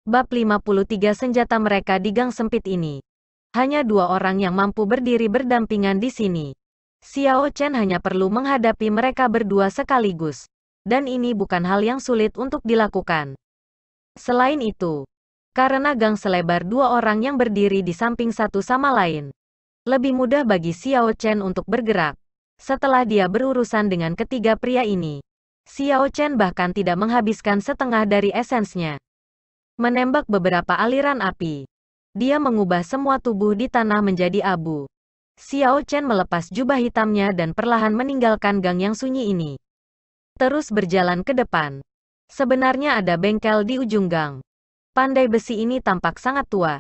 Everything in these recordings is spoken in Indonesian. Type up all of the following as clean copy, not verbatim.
Bab 53 senjata mereka di gang sempit ini. Hanya dua orang yang mampu berdiri berdampingan di sini. Xiao Chen hanya perlu menghadapi mereka berdua sekaligus. Dan ini bukan hal yang sulit untuk dilakukan. Selain itu, karena gang selebar dua orang yang berdiri di samping satu sama lain, lebih mudah bagi Xiao Chen untuk bergerak. Setelah dia berurusan dengan ketiga pria ini, Xiao Chen bahkan tidak menghabiskan setengah dari esensnya. Menembak beberapa aliran api. Dia mengubah semua tubuh di tanah menjadi abu. Xiao Chen melepas jubah hitamnya dan perlahan meninggalkan gang yang sunyi ini. Terus berjalan ke depan. Sebenarnya ada bengkel di ujung gang. Pandai besi ini tampak sangat tua.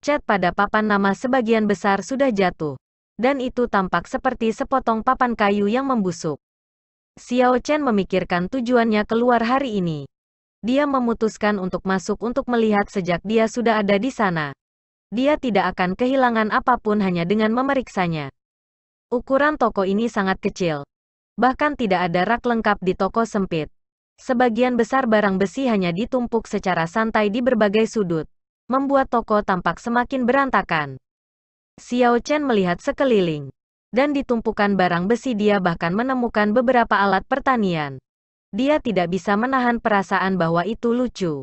Cat pada papan nama sebagian besar sudah jatuh. Dan itu tampak seperti sepotong papan kayu yang membusuk. Xiao Chen memikirkan tujuannya keluar hari ini. Dia memutuskan untuk masuk untuk melihat sejak dia sudah ada di sana. Dia tidak akan kehilangan apapun hanya dengan memeriksanya. Ukuran toko ini sangat kecil. Bahkan tidak ada rak lengkap di toko sempit. Sebagian besar barang besi hanya ditumpuk secara santai di berbagai sudut, membuat toko tampak semakin berantakan. Xiao Chen melihat sekeliling. Dan di tumpukan barang besi dia bahkan menemukan beberapa alat pertanian. Dia tidak bisa menahan perasaan bahwa itu lucu.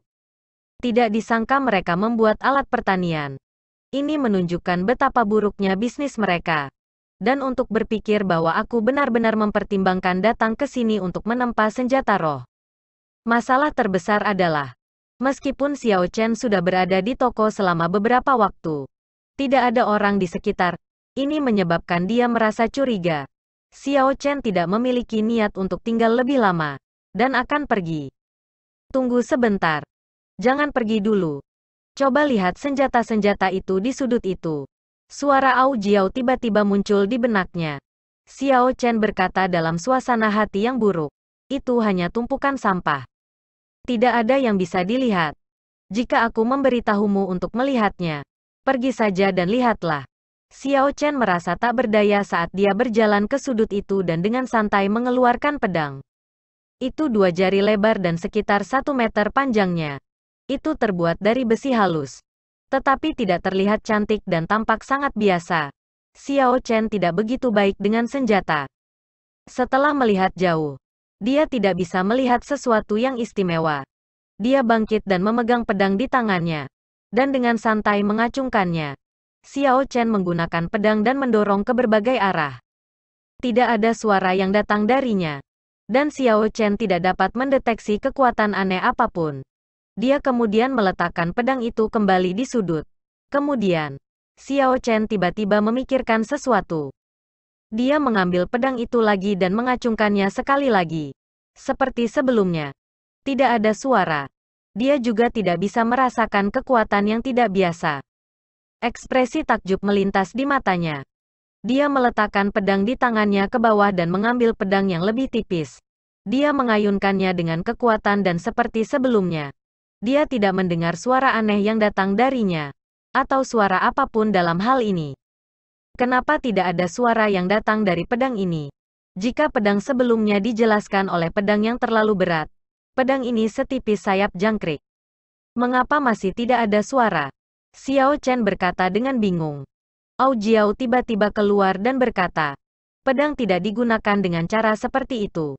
Tidak disangka mereka membuat alat pertanian. Ini menunjukkan betapa buruknya bisnis mereka. Dan untuk berpikir bahwa aku benar-benar mempertimbangkan datang ke sini untuk menempa senjata roh. Masalah terbesar adalah, meskipun Xiao Chen sudah berada di toko selama beberapa waktu, tidak ada orang di sekitar. Ini menyebabkan dia merasa curiga. Xiao Chen tidak memiliki niat untuk tinggal lebih lama. Dan akan pergi. Tunggu sebentar. Jangan pergi dulu. Coba lihat senjata-senjata itu di sudut itu. Suara Au Jiao tiba-tiba muncul di benaknya. Xiao Chen berkata dalam suasana hati yang buruk. Itu hanya tumpukan sampah. Tidak ada yang bisa dilihat. Jika aku memberitahumu untuk melihatnya, pergi saja dan lihatlah. Xiao Chen merasa tak berdaya saat dia berjalan ke sudut itu dan dengan santai mengeluarkan pedang. Itu 2 jari lebar dan sekitar 1 meter panjangnya. Itu terbuat dari besi halus. Tetapi tidak terlihat cantik dan tampak sangat biasa. Xiao Chen tidak begitu baik dengan senjata. Setelah melihat jauh, dia tidak bisa melihat sesuatu yang istimewa. Dia bangkit dan memegang pedang di tangannya. Dan dengan santai mengacungkannya. Xiao Chen menggunakan pedang dan mendorong ke berbagai arah. Tidak ada suara yang datang darinya. Dan Xiao Chen tidak dapat mendeteksi kekuatan aneh apapun. Dia kemudian meletakkan pedang itu kembali di sudut. Kemudian, Xiao Chen tiba-tiba memikirkan sesuatu. Dia mengambil pedang itu lagi dan mengacungkannya sekali lagi. Seperti sebelumnya. Tidak ada suara. Dia juga tidak bisa merasakan kekuatan yang tidak biasa. Ekspresi takjub melintas di matanya. Dia meletakkan pedang di tangannya ke bawah dan mengambil pedang yang lebih tipis. Dia mengayunkannya dengan kekuatan dan seperti sebelumnya. Dia tidak mendengar suara aneh yang datang darinya. Atau suara apapun dalam hal ini. Kenapa tidak ada suara yang datang dari pedang ini? Jika pedang sebelumnya dijelaskan oleh pedang yang terlalu berat, pedang ini setipis sayap jangkrik. Mengapa masih tidak ada suara? Xiao Chen berkata dengan bingung. Au Jiao tiba-tiba keluar dan berkata, pedang tidak digunakan dengan cara seperti itu.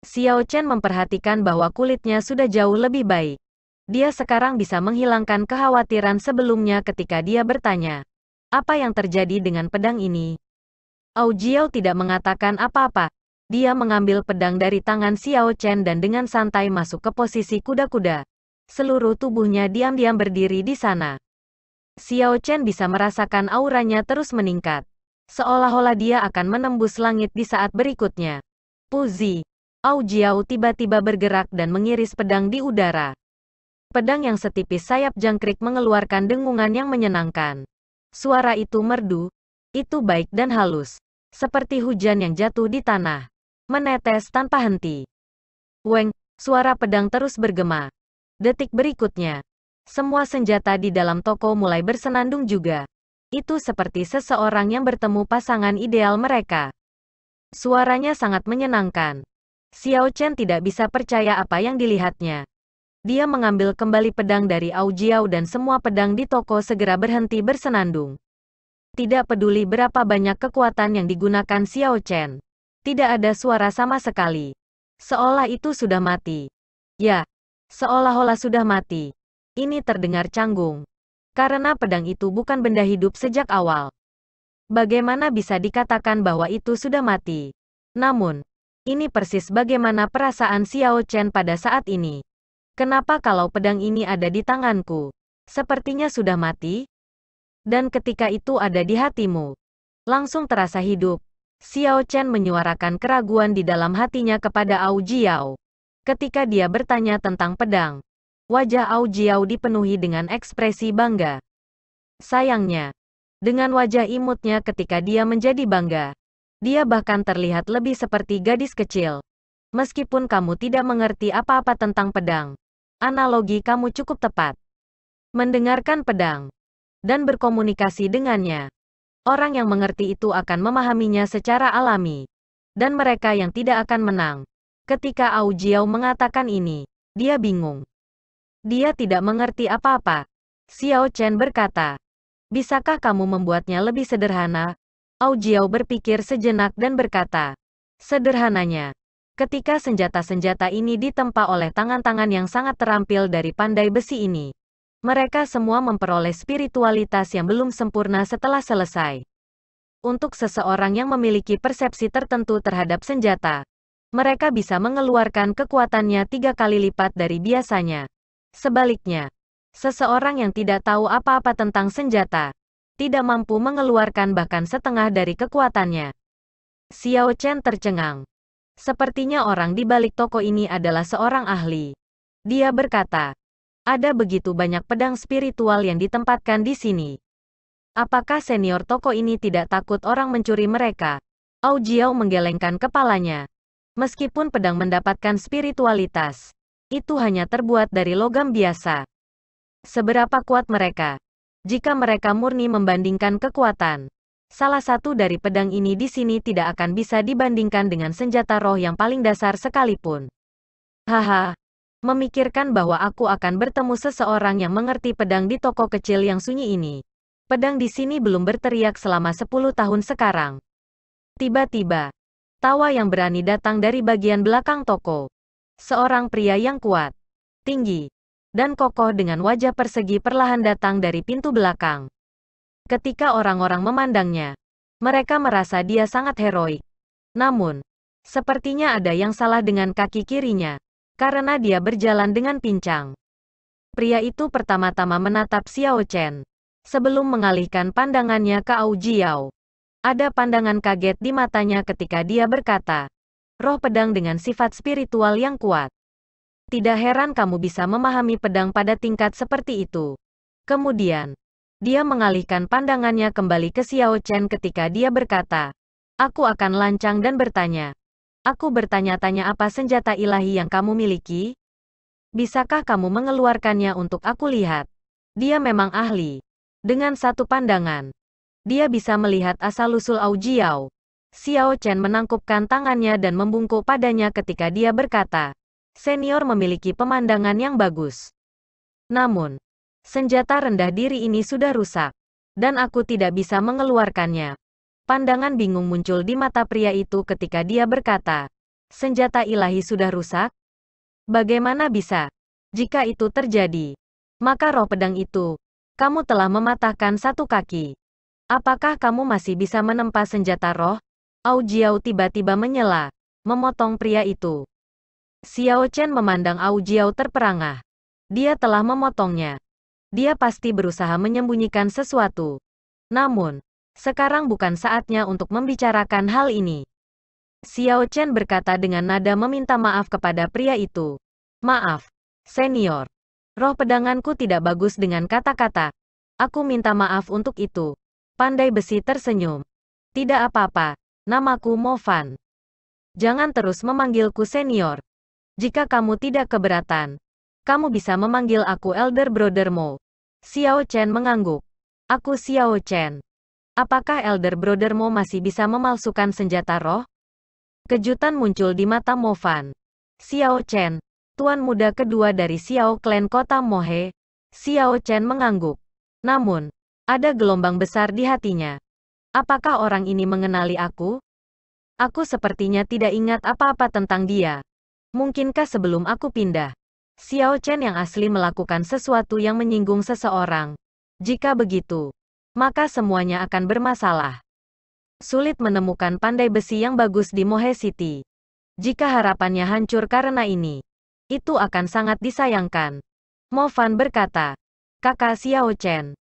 Xiao Chen memperhatikan bahwa kulitnya sudah jauh lebih baik. Dia sekarang bisa menghilangkan kekhawatiran sebelumnya ketika dia bertanya, apa yang terjadi dengan pedang ini? Au Jiao tidak mengatakan apa-apa. Dia mengambil pedang dari tangan Xiao Chen dan dengan santai masuk ke posisi kuda-kuda. Seluruh tubuhnya diam-diam berdiri di sana. Xiao Chen bisa merasakan auranya terus meningkat. Seolah-olah dia akan menembus langit di saat berikutnya. Puzi. Au Jiao tiba-tiba bergerak dan mengiris pedang di udara. Pedang yang setipis sayap jangkrik mengeluarkan dengungan yang menyenangkan. Suara itu merdu. Itu baik dan halus. Seperti hujan yang jatuh di tanah. Menetes tanpa henti. Weng, suara pedang terus bergema. Detik berikutnya. Semua senjata di dalam toko mulai bersenandung juga. Itu seperti seseorang yang bertemu pasangan ideal mereka. Suaranya sangat menyenangkan. Xiao Chen tidak bisa percaya apa yang dilihatnya. Dia mengambil kembali pedang dari Ao Jiao dan semua pedang di toko segera berhenti bersenandung. Tidak peduli berapa banyak kekuatan yang digunakan Xiao Chen. Tidak ada suara sama sekali. Seolah itu sudah mati. Ya, seolah-olah sudah mati. Ini terdengar canggung. Karena pedang itu bukan benda hidup sejak awal. Bagaimana bisa dikatakan bahwa itu sudah mati? Namun, ini persis bagaimana perasaan Xiao Chen pada saat ini. Kenapa kalau pedang ini ada di tanganku? Sepertinya sudah mati? Dan ketika itu ada di hatimu. Langsung terasa hidup. Xiao Chen menyuarakan keraguan di dalam hatinya kepada Ao Jiao. Ketika dia bertanya tentang pedang, wajah Ao Jiao dipenuhi dengan ekspresi bangga. Sayangnya, dengan wajah imutnya ketika dia menjadi bangga, dia bahkan terlihat lebih seperti gadis kecil. Meskipun kamu tidak mengerti apa-apa tentang pedang, analogi kamu cukup tepat. Mendengarkan pedang dan berkomunikasi dengannya. Orang yang mengerti itu akan memahaminya secara alami. Dan mereka yang tidak akan menang. Ketika Ao Jiao mengatakan ini, dia bingung. Dia tidak mengerti apa-apa. Xiao Chen berkata, bisakah kamu membuatnya lebih sederhana? Ao Jiao berpikir sejenak dan berkata, sederhananya, ketika senjata-senjata ini ditempa oleh tangan-tangan yang sangat terampil dari pandai besi ini, mereka semua memperoleh spiritualitas yang belum sempurna setelah selesai. Untuk seseorang yang memiliki persepsi tertentu terhadap senjata, mereka bisa mengeluarkan kekuatannya 3 kali lipat dari biasanya. Sebaliknya, seseorang yang tidak tahu apa-apa tentang senjata, tidak mampu mengeluarkan bahkan setengah dari kekuatannya. Xiao Chen tercengang. Sepertinya orang di balik toko ini adalah seorang ahli. Dia berkata, ada begitu banyak pedang spiritual yang ditempatkan di sini. Apakah senior toko ini tidak takut orang mencuri mereka? Ao Jiao menggelengkan kepalanya. Meskipun pedang mendapatkan spiritualitas, itu hanya terbuat dari logam biasa. Seberapa kuat mereka? Jika mereka murni membandingkan kekuatan, salah satu dari pedang ini di sini tidak akan bisa dibandingkan dengan senjata roh yang paling dasar sekalipun. Haha. Memikirkan bahwa aku akan bertemu seseorang yang mengerti pedang di toko kecil yang sunyi ini. Pedang di sini belum berteriak selama 10 tahun sekarang. Tiba-tiba, tawa yang berani datang dari bagian belakang toko. Seorang pria yang kuat, tinggi, dan kokoh dengan wajah persegi perlahan datang dari pintu belakang. Ketika orang-orang memandangnya, mereka merasa dia sangat heroik. Namun, sepertinya ada yang salah dengan kaki kirinya, karena dia berjalan dengan pincang. Pria itu pertama-tama menatap Xiao Chen, sebelum mengalihkan pandangannya ke Ao Jiao. Ada pandangan kaget di matanya ketika dia berkata, roh pedang dengan sifat spiritual yang kuat. Tidak heran kamu bisa memahami pedang pada tingkat seperti itu. Kemudian, dia mengalihkan pandangannya kembali ke Xiao Chen ketika dia berkata, aku akan lancang dan bertanya. Aku bertanya-tanya apa senjata ilahi yang kamu miliki? Bisakah kamu mengeluarkannya untuk aku lihat? Dia memang ahli. Dengan satu pandangan, dia bisa melihat asal-usul Ao Jiao. Xiao Chen menangkupkan tangannya dan membungkuk padanya ketika dia berkata, senior memiliki pemandangan yang bagus. Namun, senjata rendah diri ini sudah rusak, dan aku tidak bisa mengeluarkannya. Pandangan bingung muncul di mata pria itu ketika dia berkata, senjata ilahi sudah rusak? Bagaimana bisa? Jika itu terjadi, maka roh pedang itu, kamu telah mematahkan satu kaki. Apakah kamu masih bisa menempa senjata roh? Ao Jiao tiba-tiba menyela, memotong pria itu. Xiao Chen memandang Ao Jiao terperangah. Dia telah memotongnya. Dia pasti berusaha menyembunyikan sesuatu. Namun, sekarang bukan saatnya untuk membicarakan hal ini. Xiao Chen berkata dengan nada meminta maaf kepada pria itu. Maaf, senior. Roh pedanganku tidak bagus dengan kata-kata. Aku minta maaf untuk itu. Pandai besi tersenyum. Tidak apa-apa, namaku Mo Fan. Jangan terus memanggilku senior. Jika kamu tidak keberatan, kamu bisa memanggil aku Elder Brother Mo. Xiao Chen mengangguk. Aku Xiao Chen. Apakah Elder Brother Mo masih bisa memalsukan senjata roh? Kejutan muncul di mata Mo Fan. Xiao Chen, Tuan muda kedua dari Xiao Clan kota Mohe, Xiao Chen mengangguk. Namun, ada gelombang besar di hatinya. Apakah orang ini mengenali aku? Aku sepertinya tidak ingat apa-apa tentang dia. Mungkinkah sebelum aku pindah, Xiao Chen yang asli melakukan sesuatu yang menyinggung seseorang? Jika begitu, maka semuanya akan bermasalah. Sulit menemukan pandai besi yang bagus di Mohe City. Jika harapannya hancur karena ini, itu akan sangat disayangkan. Mo Fan berkata, Kakak Xiao Chen,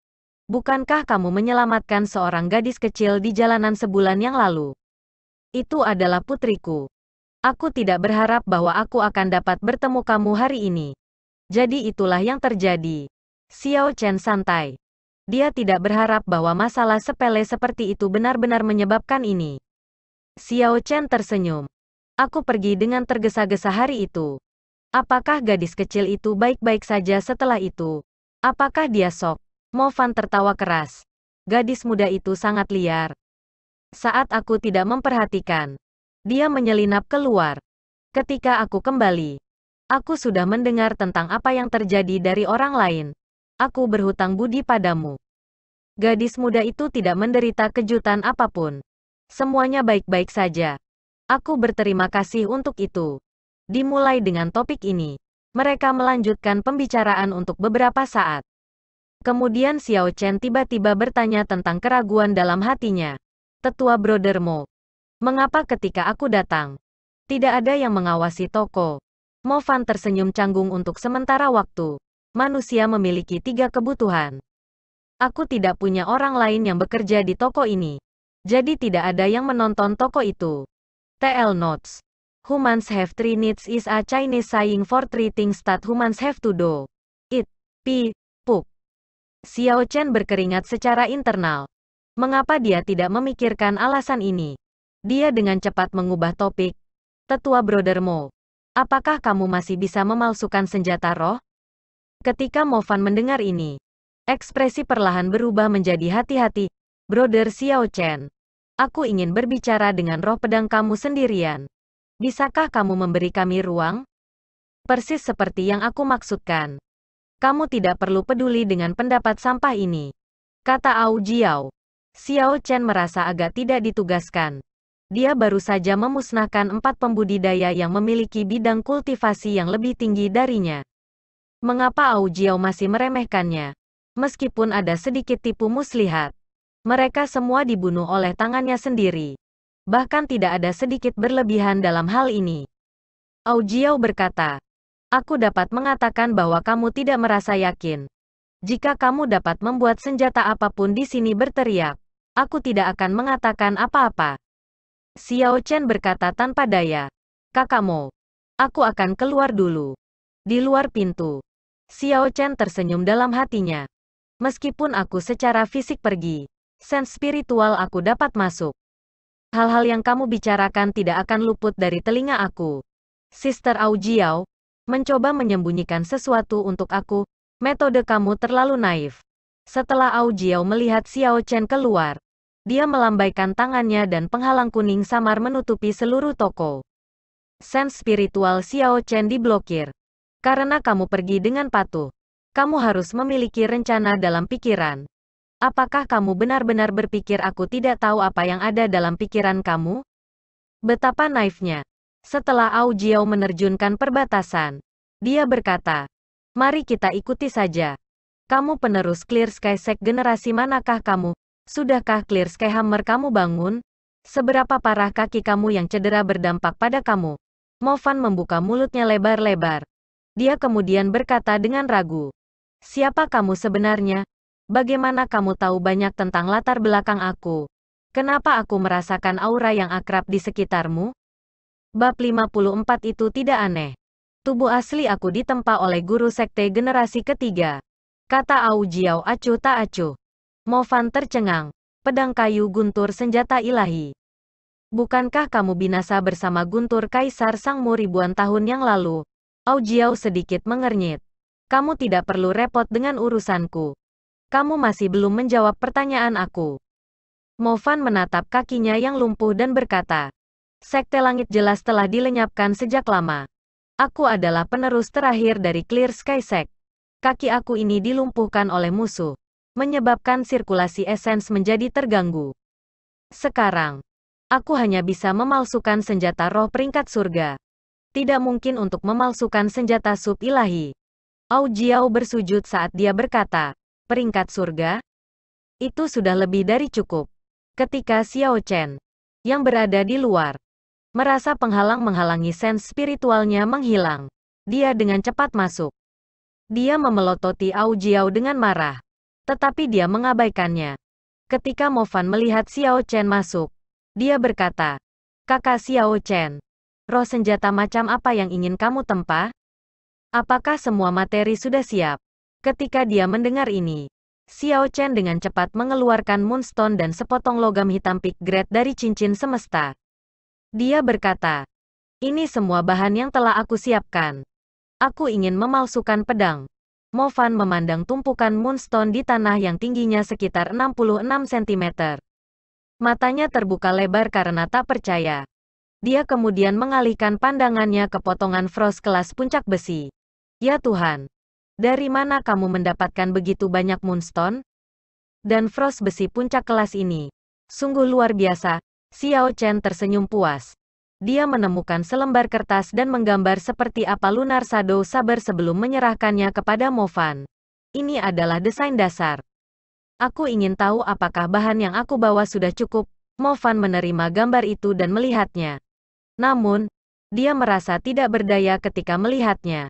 bukankah kamu menyelamatkan seorang gadis kecil di jalanan sebulan yang lalu? Itu adalah putriku. Aku tidak berharap bahwa aku akan dapat bertemu kamu hari ini. Jadi itulah yang terjadi. Xiao Chen santai. Dia tidak berharap bahwa masalah sepele seperti itu benar-benar menyebabkan ini. Xiao Chen tersenyum. Aku pergi dengan tergesa-gesa hari itu. Apakah gadis kecil itu baik-baik saja setelah itu? Apakah dia shock? Mo Fan tertawa keras. Gadis muda itu sangat liar. Saat aku tidak memperhatikan, dia menyelinap keluar. Ketika aku kembali, aku sudah mendengar tentang apa yang terjadi dari orang lain. Aku berhutang budi padamu. Gadis muda itu tidak menderita kejutan apapun. Semuanya baik-baik saja. Aku berterima kasih untuk itu. Dimulai dengan topik ini, mereka melanjutkan pembicaraan untuk beberapa saat. Kemudian Xiao Chen tiba-tiba bertanya tentang keraguan dalam hatinya. Tetua Brother Mo, mengapa ketika aku datang, tidak ada yang mengawasi toko? Mo Fan tersenyum canggung untuk sementara waktu. Manusia memiliki 3 kebutuhan. Aku tidak punya orang lain yang bekerja di toko ini. Jadi tidak ada yang menonton toko itu. TL Notes. Humans have 3 needs is a Chinese saying for 3 things that humans have to do. Eat, pee, poop. Xiao Chen berkeringat secara internal. Mengapa dia tidak memikirkan alasan ini? Dia dengan cepat mengubah topik. Tetua Brother Mo, apakah kamu masih bisa memalsukan senjata roh? Ketika Mo Fan mendengar ini, ekspresi perlahan berubah menjadi hati-hati. Brother Xiao Chen, aku ingin berbicara dengan roh pedang kamu sendirian. Bisakah kamu memberi kami ruang? Persis seperti yang aku maksudkan. Kamu tidak perlu peduli dengan pendapat sampah ini, kata Au Jiao. Xiao Chen merasa agak tidak ditugaskan. Dia baru saja memusnahkan 4 pembudidaya yang memiliki bidang kultivasi yang lebih tinggi darinya. Mengapa Au Jiao masih meremehkannya? Meskipun ada sedikit tipu muslihat, mereka semua dibunuh oleh tangannya sendiri. Bahkan tidak ada sedikit berlebihan dalam hal ini. Au Jiao berkata, aku dapat mengatakan bahwa kamu tidak merasa yakin. Jika kamu dapat membuat senjata apapun di sini berteriak, aku tidak akan mengatakan apa-apa. Xiao Chen berkata tanpa daya. Kakak Mo, aku akan keluar dulu. Di luar pintu, Xiao Chen tersenyum dalam hatinya. Meskipun aku secara fisik pergi, sense spiritual aku dapat masuk. Hal-hal yang kamu bicarakan tidak akan luput dari telinga aku. Sister Au Jiao, mencoba menyembunyikan sesuatu untuk aku. Metode kamu terlalu naif. Setelah Au Jiao melihat Xiao Chen keluar, dia melambaikan tangannya dan penghalang kuning samar menutupi seluruh toko. Sense spiritual Xiao Chen diblokir. Karena kamu pergi dengan patuh, kamu harus memiliki rencana dalam pikiran. Apakah kamu benar-benar berpikir aku tidak tahu apa yang ada dalam pikiran kamu? Betapa naifnya. Setelah Au Jiao menerjunkan perbatasan, dia berkata, mari kita ikuti saja. Kamu penerus Clear Sky Sect generasi manakah kamu? Sudahkah Clear Sky Hammer kamu bangun? Seberapa parah kaki kamu yang cedera berdampak pada kamu? Mo Fan membuka mulutnya lebar-lebar. Dia kemudian berkata dengan ragu. Siapa kamu sebenarnya? Bagaimana kamu tahu banyak tentang latar belakang aku? Kenapa aku merasakan aura yang akrab di sekitarmu? Bab 54 itu tidak aneh. Tubuh asli aku ditempa oleh guru sekte generasi ketiga. Kata Au Jiao acuh tak acuh. Mo Fan tercengang. Pedang kayu guntur senjata ilahi. Bukankah kamu binasa bersama guntur Kaisar Sangmu ribuan tahun yang lalu? Au Jiao sedikit mengernyit. Kamu tidak perlu repot dengan urusanku. Kamu masih belum menjawab pertanyaan aku. Mo Fan menatap kakinya yang lumpuh dan berkata, Sekte Langit jelas telah dilenyapkan sejak lama. Aku adalah penerus terakhir dari Clear Sky Sect. Kaki aku ini dilumpuhkan oleh musuh, menyebabkan sirkulasi esens menjadi terganggu. Sekarang, aku hanya bisa memalsukan senjata roh peringkat surga. Tidak mungkin untuk memalsukan senjata sub ilahi. Ao Jiao bersujud saat dia berkata, peringkat surga? Itu sudah lebih dari cukup. Ketika Xiao Chen, yang berada di luar, merasa penghalang menghalangi sense spiritualnya menghilang, dia dengan cepat masuk. Dia memelototi Ao Jiao dengan marah, tetapi dia mengabaikannya. Ketika Mo Fan melihat Xiao Chen masuk, dia berkata, "Kakak Xiao Chen, roh senjata macam apa yang ingin kamu tempa? Apakah semua materi sudah siap?" Ketika dia mendengar ini, Xiao Chen dengan cepat mengeluarkan Moonstone dan sepotong logam hitam Peak Grade dari cincin semesta. Dia berkata, "Ini semua bahan yang telah aku siapkan. Aku ingin memalsukan pedang." Mo Fan memandang tumpukan Moonstone di tanah yang tingginya sekitar 66 cm. Matanya terbuka lebar karena tak percaya. Dia kemudian mengalihkan pandangannya ke potongan Frost kelas puncak besi. "Ya Tuhan, dari mana kamu mendapatkan begitu banyak Moonstone? Dan Frost besi puncak kelas ini sungguh luar biasa." Xiao Chen tersenyum puas. Dia menemukan selembar kertas dan menggambar seperti apa Lunar Shadow Saber sebelum menyerahkannya kepada Mo Fan. "Ini adalah desain dasar. Aku ingin tahu apakah bahan yang aku bawa sudah cukup." Mo Fan menerima gambar itu dan melihatnya. Namun, dia merasa tidak berdaya ketika melihatnya.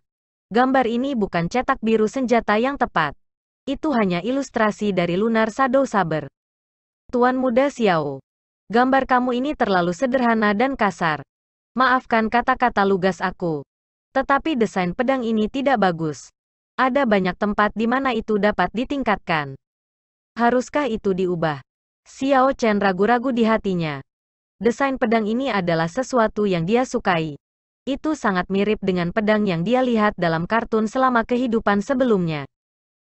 Gambar ini bukan cetak biru senjata yang tepat. Itu hanya ilustrasi dari Lunar Shadow Saber. "Tuan Muda Xiao, gambar kamu ini terlalu sederhana dan kasar. Maafkan kata-kata lugas aku. Tetapi desain pedang ini tidak bagus. Ada banyak tempat di mana itu dapat ditingkatkan. Haruskah itu diubah?" Xiao Chen ragu-ragu di hatinya. Desain pedang ini adalah sesuatu yang dia sukai. Itu sangat mirip dengan pedang yang dia lihat dalam kartun selama kehidupan sebelumnya.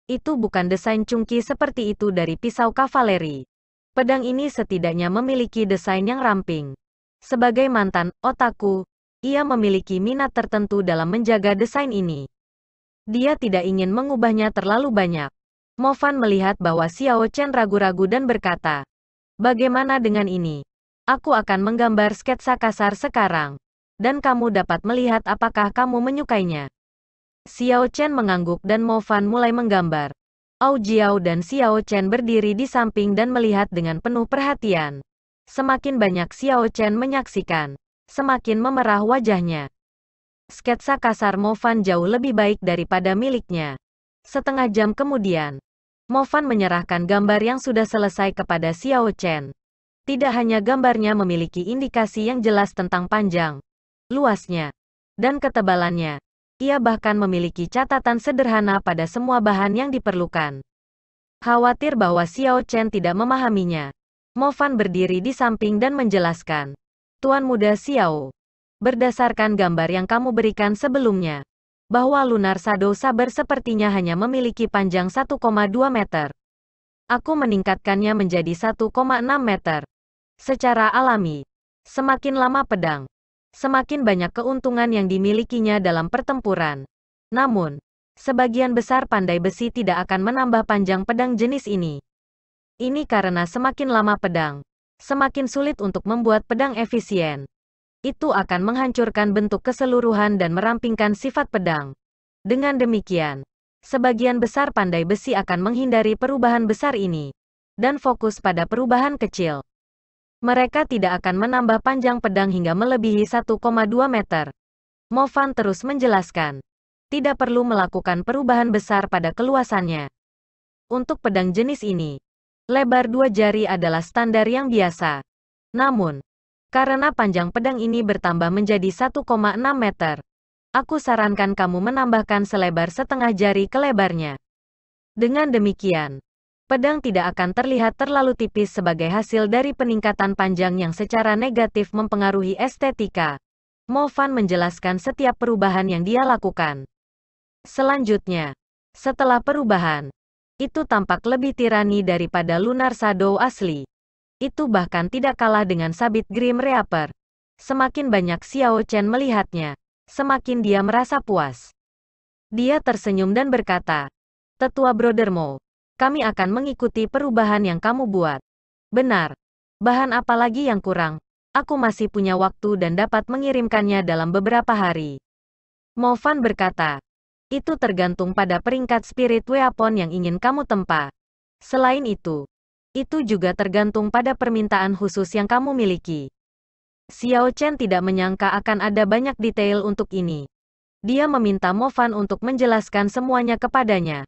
Itu bukan desain cungki seperti itu dari pisau kavaleri. Pedang ini setidaknya memiliki desain yang ramping. Sebagai mantan otaku, ia memiliki minat tertentu dalam menjaga desain ini. Dia tidak ingin mengubahnya terlalu banyak. Mo Fan melihat bahwa Xiao Chen ragu-ragu dan berkata, "Bagaimana dengan ini? Aku akan menggambar sketsa kasar sekarang. Dan kamu dapat melihat apakah kamu menyukainya." Xiao Chen mengangguk dan Mo Fan mulai menggambar. Ao Jiao dan Xiao Chen berdiri di samping dan melihat dengan penuh perhatian. Semakin banyak Xiao Chen menyaksikan, semakin memerah wajahnya. Sketsa kasar Mo Fan jauh lebih baik daripada miliknya. Setengah jam kemudian, Mo Fan menyerahkan gambar yang sudah selesai kepada Xiao Chen. Tidak hanya gambarnya memiliki indikasi yang jelas tentang panjang, luasnya, dan ketebalannya. Ia bahkan memiliki catatan sederhana pada semua bahan yang diperlukan. Khawatir bahwa Xiao Chen tidak memahaminya, Mo Fan berdiri di samping dan menjelaskan, "Tuan Muda Xiao, berdasarkan gambar yang kamu berikan sebelumnya, bahwa Lunar Shadow Saber sepertinya hanya memiliki panjang 1,2 meter. Aku meningkatkannya menjadi 1,6 meter. Secara alami, semakin lama pedang, semakin banyak keuntungan yang dimilikinya dalam pertempuran. Namun, sebagian besar pandai besi tidak akan menambah panjang pedang jenis ini. Ini karena semakin lama pedang, semakin sulit untuk membuat pedang efisien. Itu akan menghancurkan bentuk keseluruhan dan merampingkan sifat pedang. Dengan demikian, sebagian besar pandai besi akan menghindari perubahan besar ini, dan fokus pada perubahan kecil. Mereka tidak akan menambah panjang pedang hingga melebihi 1,2 meter. Mo Fan terus menjelaskan. Tidak perlu melakukan perubahan besar pada keluasannya. Untuk pedang jenis ini, lebar 2 jari adalah standar yang biasa. Namun, karena panjang pedang ini bertambah menjadi 1,6 meter, aku sarankan kamu menambahkan selebar setengah jari ke lebarnya. Dengan demikian, pedang tidak akan terlihat terlalu tipis sebagai hasil dari peningkatan panjang yang secara negatif mempengaruhi estetika. Mo Fan menjelaskan setiap perubahan yang dia lakukan. Selanjutnya, setelah perubahan, itu tampak lebih tirani daripada Lunar Shadow asli. Itu bahkan tidak kalah dengan sabit Grim Reaper. Semakin banyak Xiao Chen melihatnya, semakin dia merasa puas. Dia tersenyum dan berkata, "Tetua Brother Mo, kami akan mengikuti perubahan yang kamu buat." "Benar. Bahan apa lagi yang kurang? Aku masih punya waktu dan dapat mengirimkannya dalam beberapa hari." Mo Fan berkata, "Itu tergantung pada peringkat spirit weapon yang ingin kamu tempa. Selain itu juga tergantung pada permintaan khusus yang kamu miliki." Xiao Chen tidak menyangka akan ada banyak detail untuk ini. Dia meminta Mo Fan untuk menjelaskan semuanya kepadanya.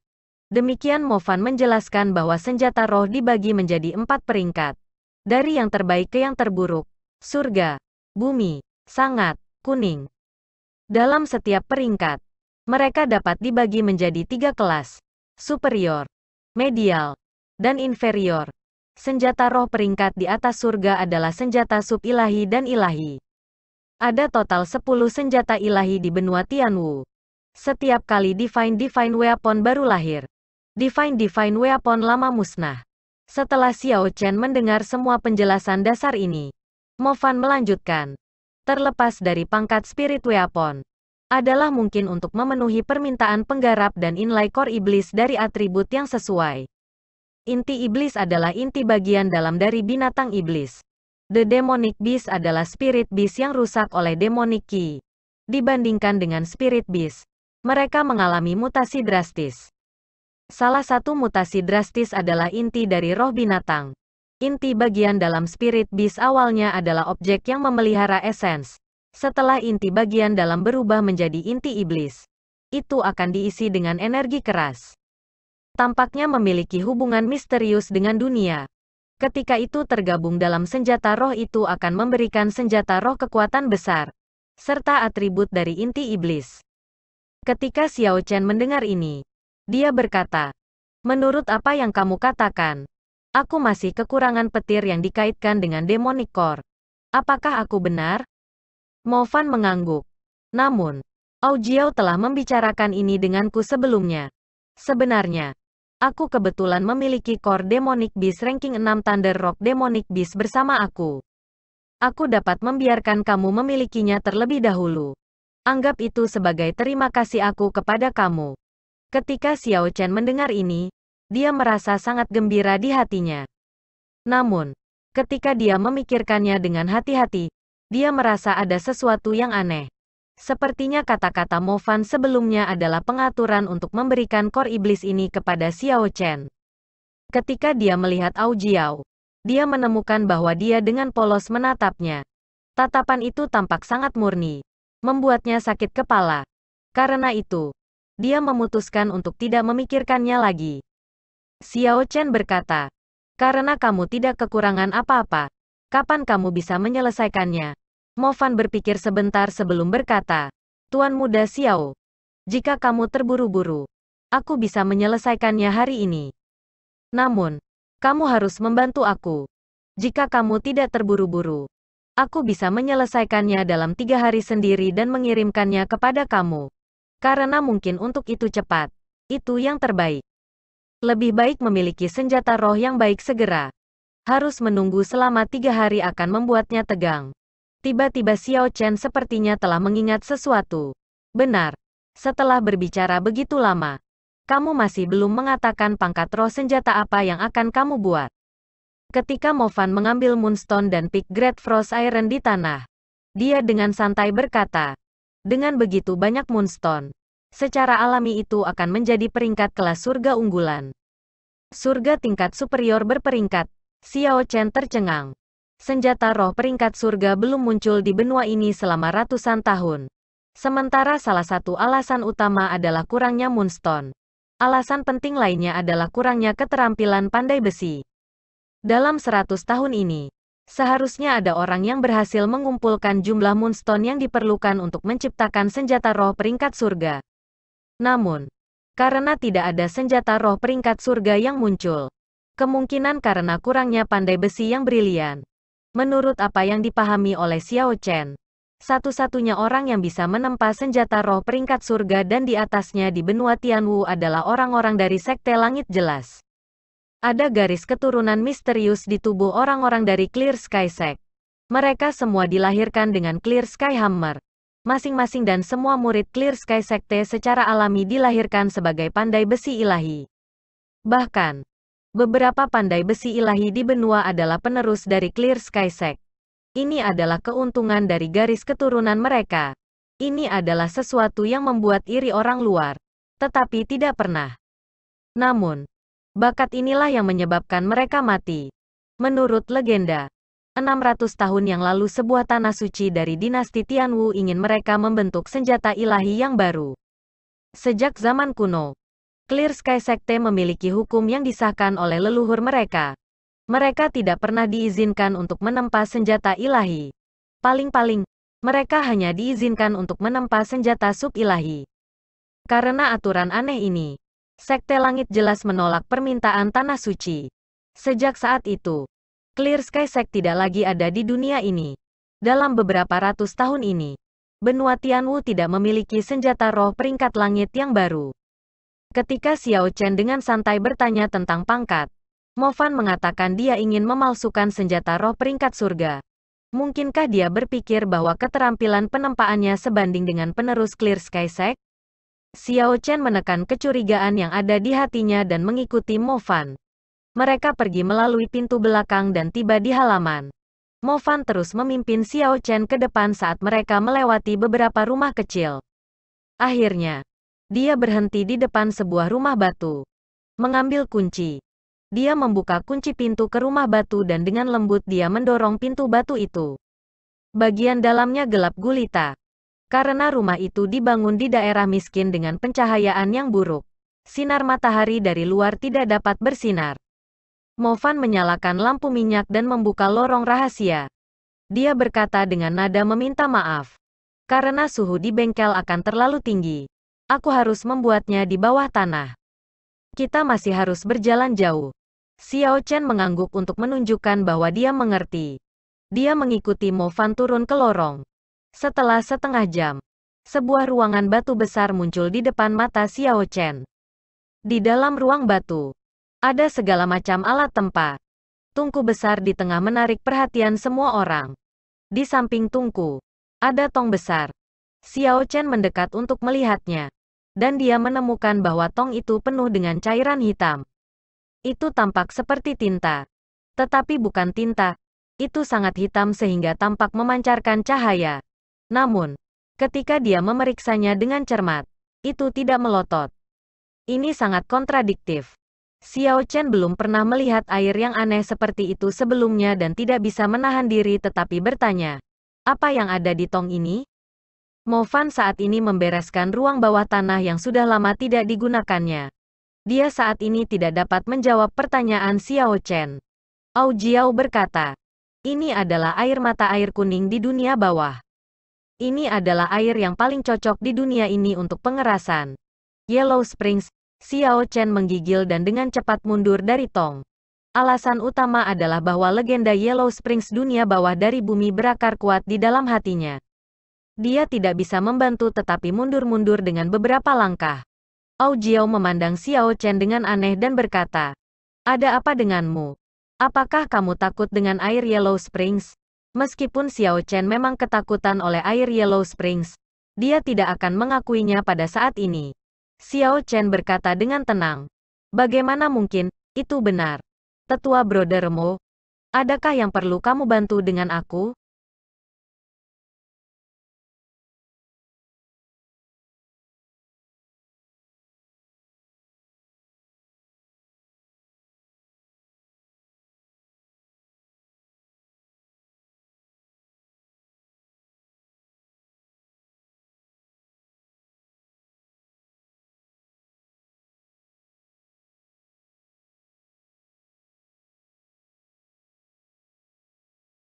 Demikian Mo Fan menjelaskan bahwa senjata roh dibagi menjadi 4 peringkat. Dari yang terbaik ke yang terburuk. Surga, bumi, sangat, kuning. Dalam setiap peringkat, mereka dapat dibagi menjadi 3 kelas. Superior, medial, dan inferior. Senjata roh peringkat di atas surga adalah senjata sub-ilahi dan ilahi. Ada total 10 senjata ilahi di benua Tianwu. Setiap kali Divine Weapon baru lahir, Divine Weapon lama musnah. Setelah Xiao Chen mendengar semua penjelasan dasar ini, Mo Fan melanjutkan. Terlepas dari pangkat Spirit Weapon, adalah mungkin untuk memenuhi permintaan penggarap dan inlay core iblis dari atribut yang sesuai. Inti iblis adalah inti bagian dalam dari binatang iblis. The Demonic Beast adalah spirit beast yang rusak oleh demonic ki. Dibandingkan dengan spirit beast, mereka mengalami mutasi drastis. Salah satu mutasi drastis adalah inti dari roh binatang. Inti bagian dalam spirit beast awalnya adalah objek yang memelihara esens. Setelah inti bagian dalam berubah menjadi inti iblis, itu akan diisi dengan energi keras. Tampaknya memiliki hubungan misterius dengan dunia. Ketika itu tergabung dalam senjata roh itu akan memberikan senjata roh kekuatan besar, serta atribut dari inti iblis. Ketika Xiao Chen mendengar ini, dia berkata, "Menurut apa yang kamu katakan, aku masih kekurangan petir yang dikaitkan dengan demonic core. Apakah aku benar?" Mo Fan mengangguk. "Namun, Ao Jiao telah membicarakan ini denganku sebelumnya. Sebenarnya, aku kebetulan memiliki core Demonic Beast ranking 6 Thunder Rock Demonic Beast bersama aku. Aku dapat membiarkan kamu memilikinya terlebih dahulu. Anggap itu sebagai terima kasih aku kepada kamu." Ketika Xiao Chen mendengar ini, dia merasa sangat gembira di hatinya. Namun, ketika dia memikirkannya dengan hati-hati, dia merasa ada sesuatu yang aneh. Sepertinya kata-kata Mo Fan sebelumnya adalah pengaturan untuk memberikan core iblis ini kepada Xiao Chen. Ketika dia melihat Ao Jiao, dia menemukan bahwa dia dengan polos menatapnya. Tatapan itu tampak sangat murni, membuatnya sakit kepala. Karena itu, dia memutuskan untuk tidak memikirkannya lagi. Xiao Chen berkata, "Karena kamu tidak kekurangan apa-apa, kapan kamu bisa menyelesaikannya?" Mo Fan berpikir sebentar sebelum berkata, "Tuan Muda Xiao, jika kamu terburu-buru, aku bisa menyelesaikannya hari ini. Namun, kamu harus membantu aku. Jika kamu tidak terburu-buru, aku bisa menyelesaikannya dalam 3 hari sendiri dan mengirimkannya kepada kamu. Karena mungkin untuk itu cepat, itu yang terbaik. Lebih baik memiliki senjata roh yang baik segera. Harus menunggu selama 3 hari akan membuatnya tegang." Tiba-tiba Xiao Chen sepertinya telah mengingat sesuatu. "Benar. Setelah berbicara begitu lama, kamu masih belum mengatakan pangkat roh senjata apa yang akan kamu buat." Ketika Mo Fan mengambil Moonstone dan Pick Great Frost Iron di tanah, dia dengan santai berkata, "Dengan begitu banyak Moonstone, secara alami itu akan menjadi peringkat kelas surga unggulan." Surga tingkat superior berperingkat. Xiao Chen tercengang. Senjata roh peringkat surga belum muncul di benua ini selama ratusan tahun. Sementara salah satu alasan utama adalah kurangnya Moonstone. Alasan penting lainnya adalah kurangnya keterampilan pandai besi. Dalam 100 tahun ini, seharusnya ada orang yang berhasil mengumpulkan jumlah Moonstone yang diperlukan untuk menciptakan senjata roh peringkat surga. Namun, karena tidak ada senjata roh peringkat surga yang muncul, kemungkinan karena kurangnya pandai besi yang brilian. Menurut apa yang dipahami oleh Xiao Chen, satu-satunya orang yang bisa menempa senjata roh peringkat surga dan di atasnya di benua Tianwu adalah orang-orang dari Sekte Langit Jelas. Ada garis keturunan misterius di tubuh orang-orang dari Clear Sky Sect. Mereka semua dilahirkan dengan Clear Sky Hammer. Masing-masing dan semua murid Clear Sky Sekte secara alami dilahirkan sebagai pandai besi ilahi. Bahkan, beberapa pandai besi ilahi di benua adalah penerus dari Clear Sky Sect. Ini adalah keuntungan dari garis keturunan mereka. Ini adalah sesuatu yang membuat iri orang luar, tetapi tidak pernah. Namun, bakat inilah yang menyebabkan mereka mati. Menurut legenda, 600 tahun yang lalu sebuah tanah suci dari dinasti Tianwu ingin mereka membentuk senjata ilahi yang baru. Sejak zaman kuno, Clear Sky Sekte memiliki hukum yang disahkan oleh leluhur mereka. Mereka tidak pernah diizinkan untuk menempa senjata ilahi. Paling-paling, mereka hanya diizinkan untuk menempa senjata sub-ilahi. Karena aturan aneh ini, Sekte Langit jelas menolak permintaan tanah suci. Sejak saat itu, Clear Sky Sect tidak lagi ada di dunia ini. Dalam beberapa ratus tahun ini, benua Tianwu tidak memiliki senjata roh peringkat langit yang baru. Ketika Xiao Chen dengan santai bertanya tentang pangkat, Mo Fan mengatakan dia ingin memalsukan senjata roh peringkat surga. Mungkinkah dia berpikir bahwa keterampilan penempaannya sebanding dengan penerus Clear Sky Sect? Xiao Chen menekan kecurigaan yang ada di hatinya dan mengikuti Mo Fan. Mereka pergi melalui pintu belakang dan tiba di halaman. Mo Fan terus memimpin Xiao Chen ke depan saat mereka melewati beberapa rumah kecil. Akhirnya, dia berhenti di depan sebuah rumah batu. Mengambil kunci. Dia membuka kunci pintu ke rumah batu dan dengan lembut dia mendorong pintu batu itu. Bagian dalamnya gelap gulita. Karena rumah itu dibangun di daerah miskin dengan pencahayaan yang buruk, sinar matahari dari luar tidak dapat bersinar. Mo Fan menyalakan lampu minyak dan membuka lorong rahasia. Dia berkata dengan nada meminta maaf. Karena suhu di bengkel akan terlalu tinggi, aku harus membuatnya di bawah tanah. Kita masih harus berjalan jauh. Xiao Chen mengangguk untuk menunjukkan bahwa dia mengerti. Dia mengikuti Mo Fan turun ke lorong. Setelah setengah jam, sebuah ruangan batu besar muncul di depan mata Xiao Chen. Di dalam ruang batu, ada segala macam alat tempa. Tungku besar di tengah menarik perhatian semua orang. Di samping tungku, ada tong besar. Xiao Chen mendekat untuk melihatnya. Dan dia menemukan bahwa tong itu penuh dengan cairan hitam. Itu tampak seperti tinta. Tetapi bukan tinta. Itu sangat hitam sehingga tampak memancarkan cahaya. Namun, ketika dia memeriksanya dengan cermat, itu tidak melotot. Ini sangat kontradiktif. Xiao Chen belum pernah melihat air yang aneh seperti itu sebelumnya dan tidak bisa menahan diri tetapi bertanya, apa yang ada di tong ini? Mo Fan saat ini membereskan ruang bawah tanah yang sudah lama tidak digunakannya. Dia saat ini tidak dapat menjawab pertanyaan Xiao Chen. Ao Jiao berkata, ini adalah air mata air kuning di dunia bawah. Ini adalah air yang paling cocok di dunia ini untuk pengerasan. Yellow Springs, Xiao Chen menggigil dan dengan cepat mundur dari tong. Alasan utama adalah bahwa legenda Yellow Springs dunia bawah dari bumi berakar kuat di dalam hatinya. Dia tidak bisa membantu tetapi mundur-mundur dengan beberapa langkah. Ao Jiao memandang Xiao Chen dengan aneh dan berkata, ada apa denganmu? Apakah kamu takut dengan air Yellow Springs? Meskipun Xiao Chen memang ketakutan oleh air Yellow Springs, dia tidak akan mengakuinya pada saat ini. Xiao Chen berkata dengan tenang, bagaimana mungkin, itu benar. Tetua Brother Mo, adakah yang perlu kamu bantu dengan aku?